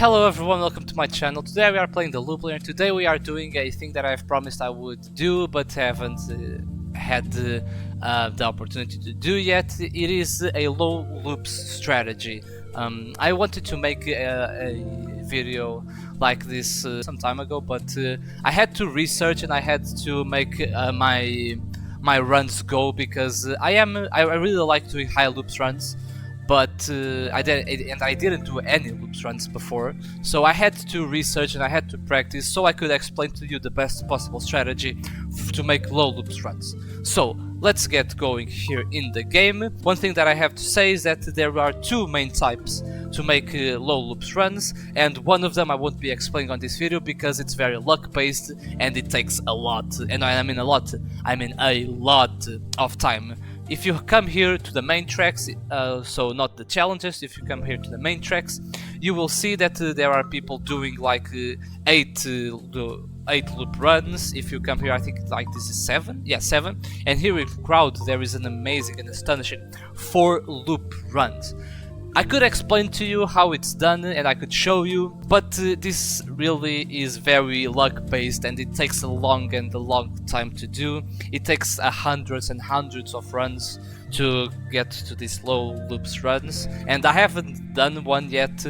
Hello everyone, welcome to my channel. Today we are playing the Loop Layer. Today we are doing a thing that I've promised I would do but haven't had the opportunity to do yet. It is a low loops strategy. I wanted to make a video like this some time ago, but I had to research and I had to make my runs go because I really like doing high loops runs. But I didn't do any loops runs before, so I had to research and I had to practice so I could explain to you the best possible strategy to make low loops runs. So let's get going here in the game. One thing that I have to say is that there are two main types to make low loops runs, and one of them I won't be explaining on this video because it's very luck based and it takes a lot, and I mean a lot of time. If you come here to the main tracks, so not the challenges, if you come here to the main tracks, you will see that there are people doing like 8 loop runs. If you come here, I think like this is 7, yeah 7, and here in crowd there is an amazing and astonishing 4 loop runs. I could explain to you how it's done and I could show you, but this really is very luck based and it takes a long time to do. It takes hundreds and hundreds of runs to get to these low loops runs, and I haven't done one yet.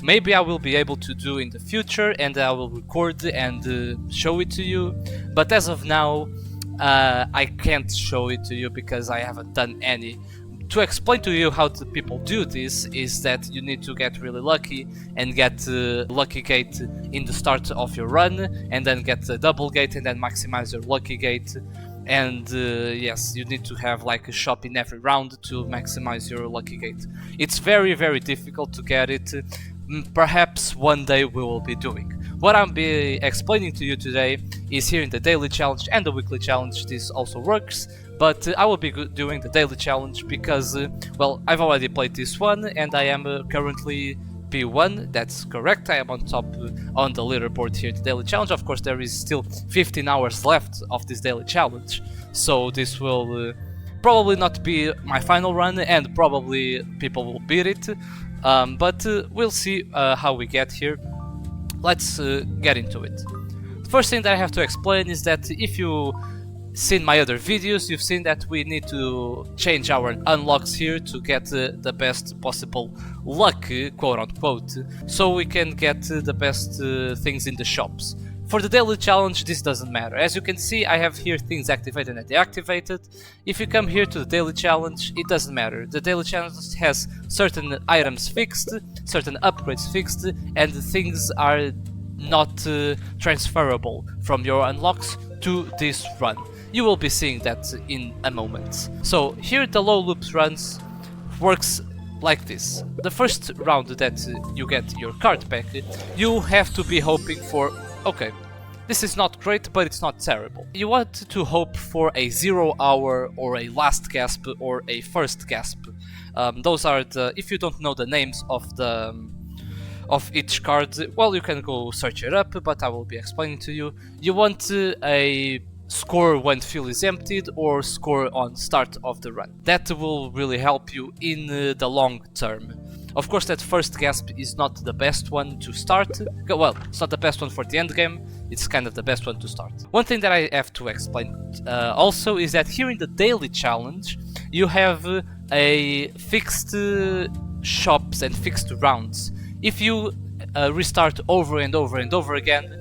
Maybe I will be able to do in the future and I will record and show it to you, but as of now I can't show it to you because I haven't done any. To explain to you how people do this is that you need to get really lucky and get lucky gate in the start of your run, and then get the double gate and then maximize your lucky gate. And yes, you need to have like a shop in every round to maximize your lucky gate. It's very difficult to get it. Perhaps one day we will be doing. What I'll be explaining to you today is here in the daily challenge and the weekly challenge. This also works, but I will be doing the daily challenge because, well, I've already played this one and I am currently P1, that's correct. I am on top on the leaderboard here, the daily challenge. Of course, there is still 15 hours left of this daily challenge, so this will probably not be my final run and probably people will beat it, but we'll see how we get here. Let's get into it. The first thing that I have to explain is that if you seen my other videos, you've seen that we need to change our unlocks here to get the best possible luck, quote unquote, so we can get the best things in the shops. For the daily challenge this doesn't matter. As you can see, I have here things activated and deactivated. If you come here to the daily challenge, it doesn't matter. The daily challenge has certain items fixed, certain upgrades fixed, and things are not transferable from your unlocks to this run. You will be seeing that in a moment. So here the low loops runs works like this. The first round that you get your card pack, you have to be hoping for, okay, this is not great but it's not terrible. You want to hope for a 0 hour or a last gasp or a first gasp. Those are the, if you don't know the names of each card, well, you can go search it up, but I will be explaining to you. You want a score when fuel is emptied or score on start of the run. That will really help you in the long term. Of course, that first gasp is not the best one to start. Well, it's not the best one for the end game, it's kind of the best one to start. One thing that I have to explain also is that here in the daily challenge you have a fixed shops and fixed rounds. If you restart over and over again,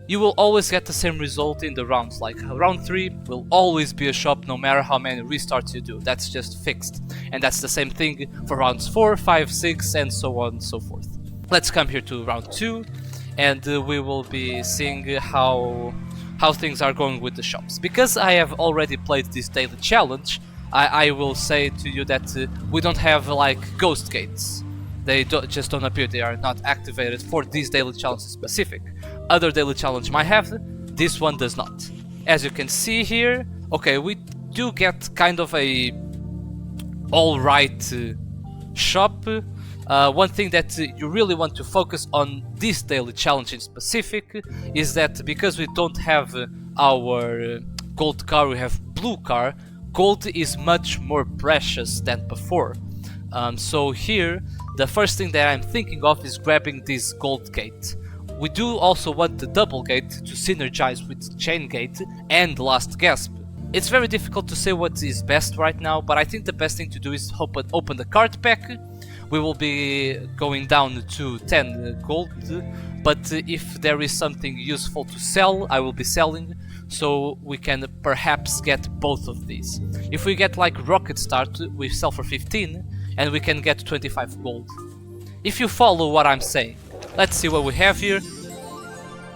you will always get the same result in the rounds. Like round 3 will always be a shop no matter how many restarts you do. That's just fixed. And that's the same thing for rounds 4, 5, 6 and so on and so forth. Let's come here to round 2 and we will be seeing how things are going with the shops. Because I have already played this daily challenge, I will say to you that we don't have like ghost gates. They just don't appear, they are not activated for this daily challenge specific. Other daily challenge might have, this one does not. As you can see here, okay, we do get kind of a alright shop. One thing that you really want to focus on this daily challenge in specific is that because we don't have our gold car, we have blue car, gold is much more precious than before. So here the first thing that I'm thinking of is grabbing this gold gate. We do also want the double gate to synergize with chain gate and last gasp. It's very difficult to say what is best right now, but I think the best thing to do is open the card pack. We will be going down to 10 gold, but if there is something useful to sell, I will be selling, so we can perhaps get both of these. If we get like rocket start, we sell for 15 and we can get 25 gold. If you follow what I'm saying, let's see what we have here.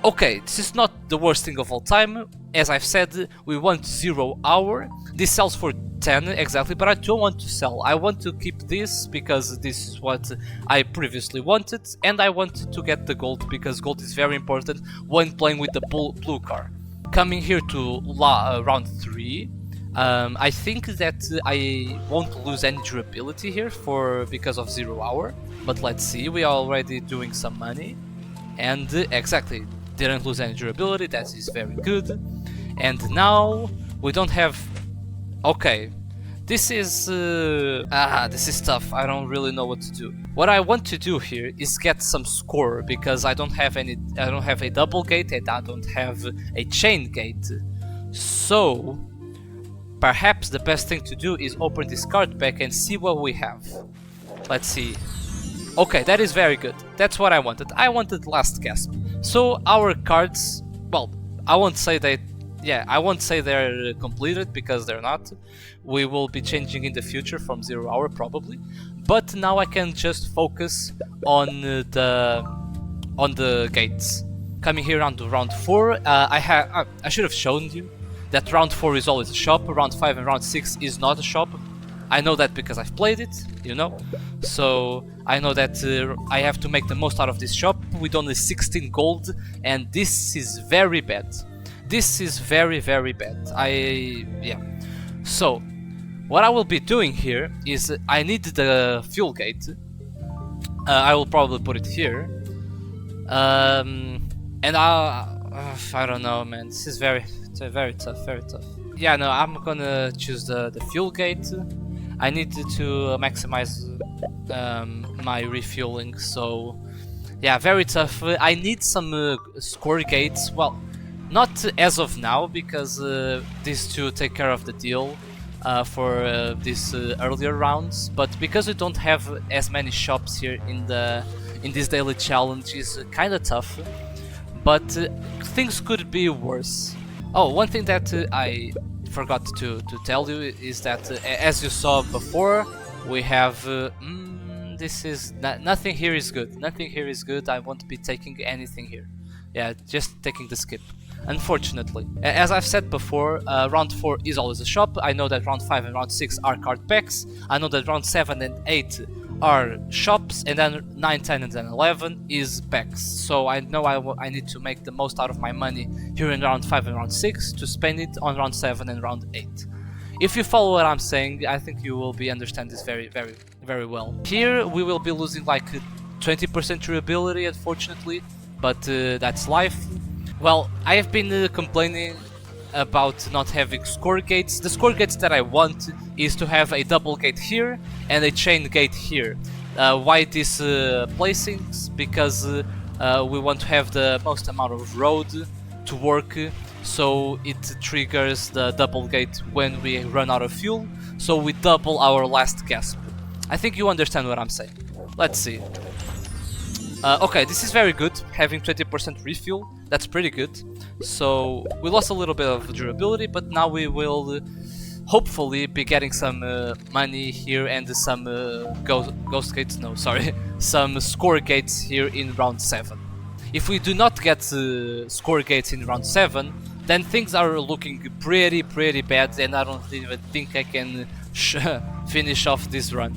Okay, this is not the worst thing of all time. As I've said, we want 0 hour. This sells for 10 exactly, but I don't want to sell. I want to keep this because this is what I previously wanted, and I want to get the gold because gold is very important when playing with the blue car. Coming here to round 3, I think that I won't lose any durability here because of 0 hour, but let's see. We are already doing some money, and exactly, didn't lose any durability. That is very good. And now we don't have. Okay, this is tough. I don't really know what to do. What I want to do here is get some score because I don't have a double gate and I don't have a chain gate. So perhaps the best thing to do is open this card pack and see what we have. Let's see. Okay, that is very good. That's what I wanted. I wanted last gasp. So our cards, well, I won't say they're completed because they're not. We will be changing in the future from 0 hour probably. But now I can just focus on the gates. Coming here on to round 4, I should have shown you that round 4 is always a shop. Round 5 and round 6 is not a shop. I know that because I've played it, you know, so I know that I have to make the most out of this shop with only 16 gold, and this is very bad. This is very, very bad. So what I will be doing here is I need the fuel gate. I will probably put it here, and I don't know, man. This is very tough, very tough. Yeah, no, I'm gonna choose the fuel gate. I need to maximize my refueling, so yeah, very tough. I need some score gates. Well, not as of now because these two take care of the deal for these earlier rounds, but because we don't have as many shops here in this daily challenge is kind of tough. But things could be worse. Oh, one thing that I forgot to tell you is that as you saw before, we have nothing here is good. Nothing here is good. I won't be taking anything here. Yeah, just taking the skip. Unfortunately, as I've said before, round 4 is always a shop. I know that round 5 and round 6 are card packs. I know that round 7 and 8 are shops, and then 9, 10 and then 11 is packs. So I know I need to make the most out of my money here in round 5 and round 6 to spend it on round 7 and round 8. If you follow what I'm saying, I think you will understand this very, very, very well. Here we will be losing like 20% durability, unfortunately, but that's life. Well, I have been complaining about not having score gates. The score gates that I want is to have a double gate here and a chain gate here. Why these placings? Because we want to have the most amount of road to work, so it triggers the double gate when we run out of fuel, so we double our last gasp. I think you understand what I'm saying. Let's see. Okay, this is very good, having 20% refuel. That's pretty good. So we lost a little bit of durability, but now we will hopefully be getting some money here and some ghost gates. No, sorry, some score gates here in round 7. If we do not get score gates in round 7, then things are looking pretty bad, and I don't even think I can finish off this run.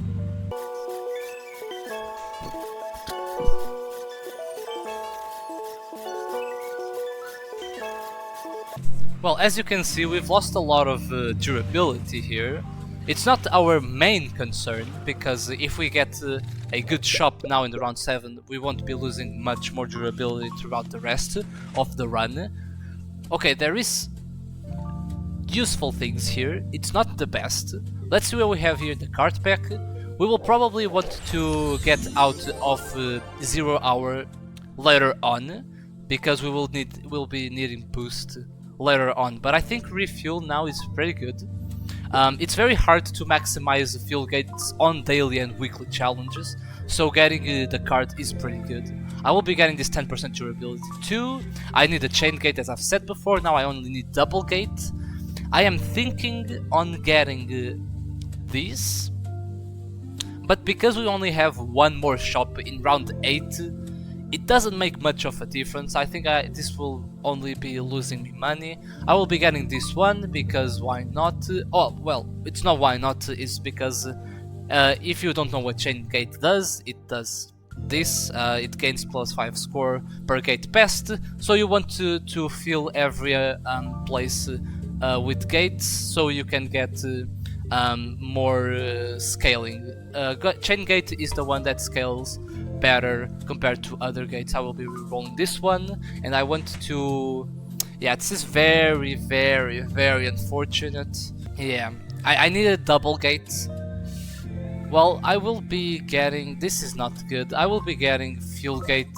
Well, as you can see, we've lost a lot of durability here. It's not our main concern, because if we get a good shop now in the round 7, we won't be losing much more durability throughout the rest of the run. Okay, there is useful things here. It's not the best. Let's see what we have here in the card pack. We will probably want to get out of 0 hour later on, because we'll be needing boost later on. But I think refuel now is pretty good. It's very hard to maximize fuel gates on daily and weekly challenges, so getting the card is pretty good. I will be getting this 10% durability too. I need a chain gate, as I've said before. Now I only need double gate. I am thinking on getting these, but because we only have one more shop in round 8, it doesn't make much of a difference. I think this will only be losing me money. I will be getting this one because why not? Oh, well, it's not why not, it's because if you don't know what chain gate does, it does this. It gains +5 score per gate passed, so you want to fill every place with gates so you can get more scaling. Chain gate is the one that scales better compared to other gates. I will be re-rolling this one, and I want to... yeah, this is very, very, very unfortunate. Yeah, I need a double gate. Well, I will be getting... this is not good. I will be getting fuel gate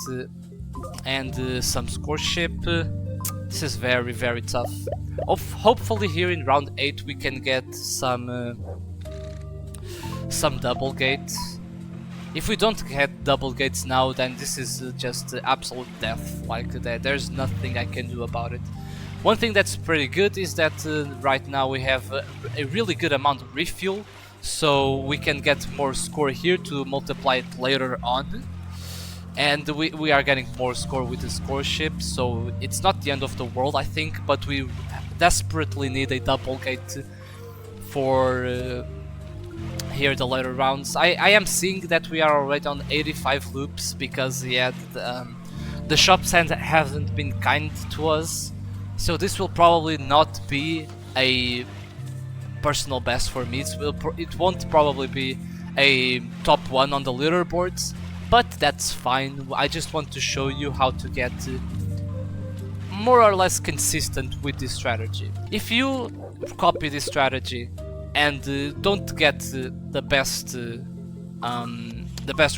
and some score ship. This is very, very tough. Hopefully here in round 8 we can get some double gates. If we don't get double gates now, then this is just absolute death. Like, there's nothing I can do about it. One thing that's pretty good is that right now we have a really good amount of refuel, so we can get more score here to multiply it later on. And we are getting more score with the score ship, so it's not the end of the world, I think, but we desperately need a double gate for here the later rounds. I am seeing that we are already on 85 loops because, yeah, the shops haven't been kind to us, so this will probably not be a personal best for me. It won't probably be a top 1 on the leaderboards, but that's fine. I just want to show you how to get more or less consistent with this strategy. If you copy this strategy and don't get the best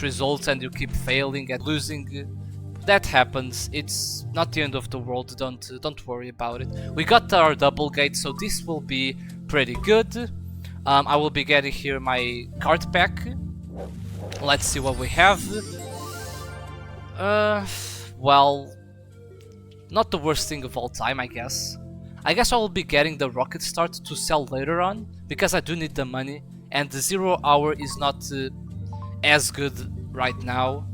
results, and you keep failing and losing, that happens. It's not the end of the world. Don't worry about it. We got our double gate, so this will be pretty good. I will be getting here my card pack. Let's see what we have. Well, not the worst thing of all time, I guess. I guess I will be getting the rocket start to sell later on, because I do need the money, and the 0 hour is not as good right now.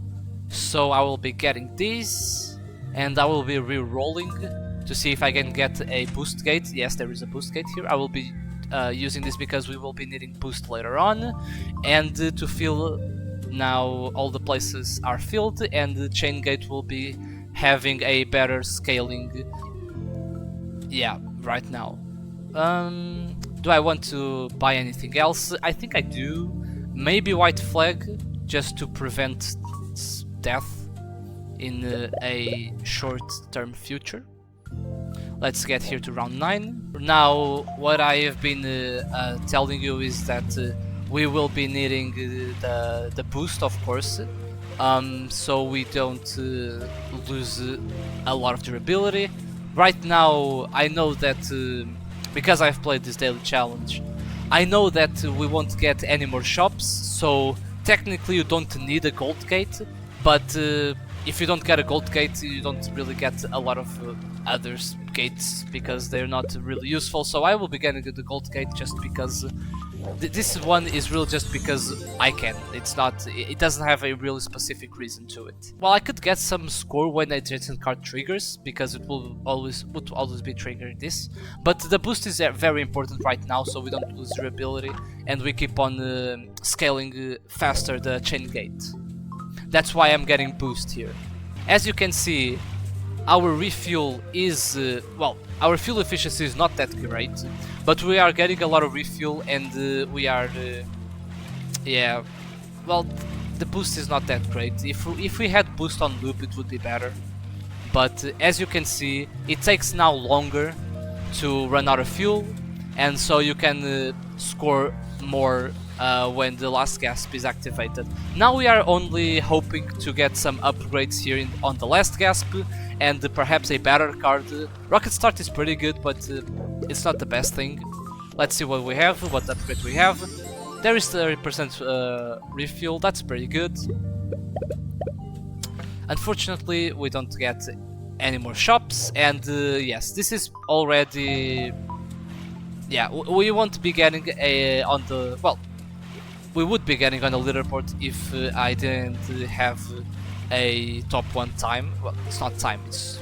So I will be getting these, and I will be re-rolling to see if I can get a boost gate. Yes, there is a boost gate here. I will be using this because we will be needing boost later on, and to fill... now all the places are filled, and the chain gate will be having a better scaling. Yeah, right now. Do I want to buy anything else? I think I do. Maybe white flag, just to prevent death in a short-term future. Let's get here to round 9. Now, what I have been telling you is that we will be needing the boost, of course, so we don't lose a lot of durability. Right now, I know that because I've played this daily challenge, I know that we won't get any more shops, so technically you don't need a gold gate, but if you don't get a gold gate, you don't really get a lot of other gates because they're not really useful. So I will be getting the gold gate just because this one is really just because I can. It's not. It doesn't have a really specific reason to it. Well, I could get some score when a adjacent card triggers because it would always be triggering this. But the boost is very important right now, so we don't lose durability and we keep on scaling faster the chain gate. That's why I'm getting boost here. As you can see, our refuel is well, our fuel efficiency is not that great, but we are getting a lot of refuel, and we are yeah, well, the boost is not that great. If we had boost on loop, it would be better, but as you can see, it takes now longer to run out of fuel, and so you can score more when the last gasp is activated. Now we are only hoping to get some upgrades here on the last gasp and perhaps a better card. Rocket Start is pretty good, but it's not the best thing. Let's see what we have, what upgrade we have. There is 30% refuel, that's pretty good. Unfortunately, we don't get any more shops, and yes, this is already... Yeah, we won't be getting a on the... well, we would be getting on the leaderboard if I didn't have a top 1 time. Well, it's not time, it's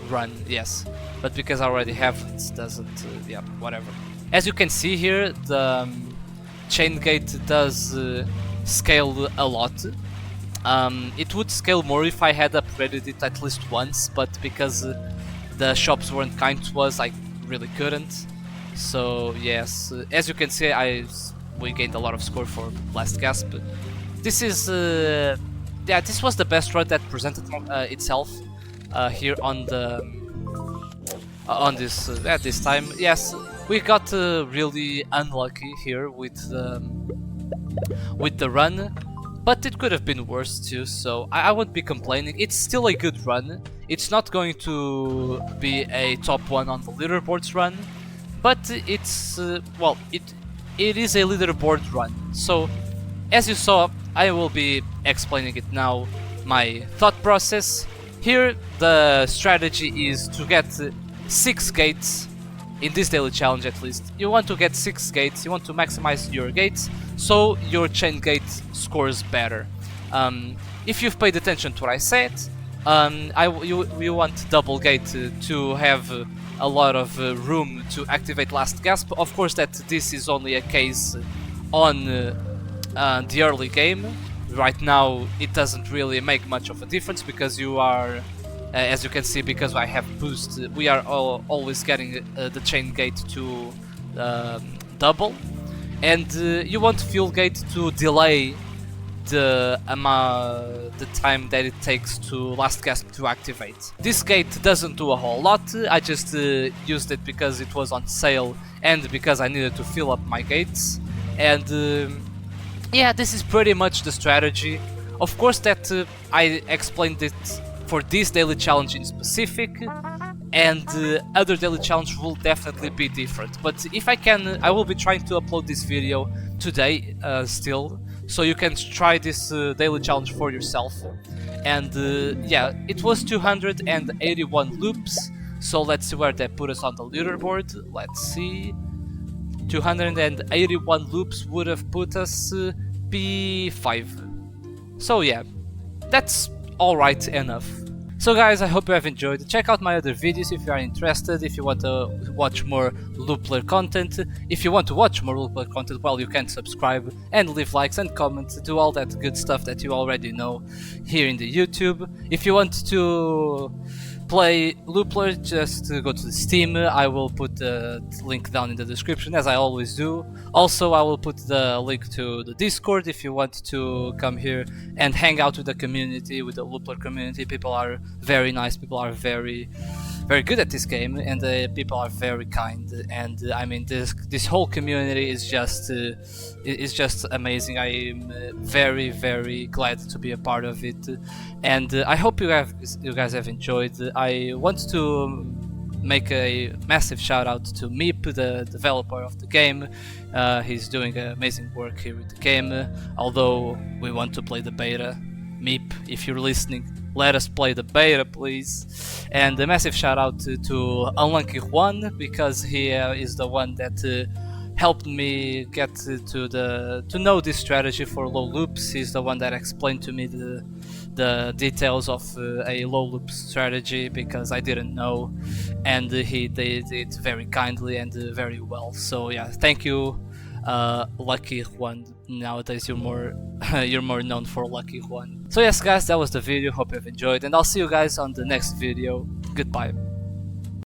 run, yes. But because I already have it, doesn't... yeah, whatever. As you can see here, the chain gate does scale a lot. It would scale more if I had upgraded it at least once, but because the shops weren't kind to us, I really couldn't. So yes, as you can see, we gained a lot of score for last gasp. This is yeah, this was the best run that presented itself here on the this at this time. Yes, we got really unlucky here with the run. But it could have been worse too, so I won't be complaining. It's still a good run. It's not going to be a top 1 on the leaderboards run, but it's well, it is a leaderboard run. So as you saw, I will be explaining it now, my thought process. Here the strategy is to get 6 gates in this daily challenge. At least you want to get 6 gates, you want to maximize your gates so your chain gate scores better. If you've paid attention to what I said, you want double gate to have a lot of room to activate last gasp. Of course that this is only a case on the early game. Right now it doesn't really make much of a difference because you are as you can see, because I have boost, we are always getting the chain gate to double, and you want fuel gate to delay the time that it takes to last gasp to activate. This gate doesn't do a whole lot. I just used it because it was on sale and because I needed to fill up my gates, and yeah, this is pretty much the strategy. Of course that I explained it for this daily challenge in specific, and other daily challenge will definitely be different. But if I can, I will be trying to upload this video today still, so you can try this daily challenge for yourself. And yeah, it was 281 loops, so let's see where that put us on the leaderboard. Let's see, 281 loops would have put us P5. So yeah, that's alright enough. So guys, I hope you have enjoyed. Check out my other videos if you are interested, if you want to watch more Loopler content. If you want to watch more Loopler content, well, you can subscribe and leave likes and comments, do all that good stuff that you already know here in the YouTube. If you want to play Loopler, just go to the Steam. I will put the link down in the description, as I always do. Also, I will put the link to the Discord if you want to come here and hang out with the community, with the Loopler community. People are very nice, people are very good at this game, and people are very kind. And I mean, this whole community is just amazing. I am very glad to be a part of it, and I hope you guys have enjoyed. I want to make a massive shout out to Meep, the developer of the game. He's doing amazing work here with the game. Although we want to play the beta, Meep, if you're listening, let us play the beta, please. And a massive shout out to Unlucky Juan, because he is the one that helped me get to know this strategy for low loops. He's the one that explained to me the details of a low loop strategy, because I didn't know, and he did it very kindly and very well. So yeah, thank you, Lucky Juan. Nowadays you're more you're more known for Lucky Juan. So yes guys, that was the video. Hope you've enjoyed, and I'll see you guys on the next video. Goodbye.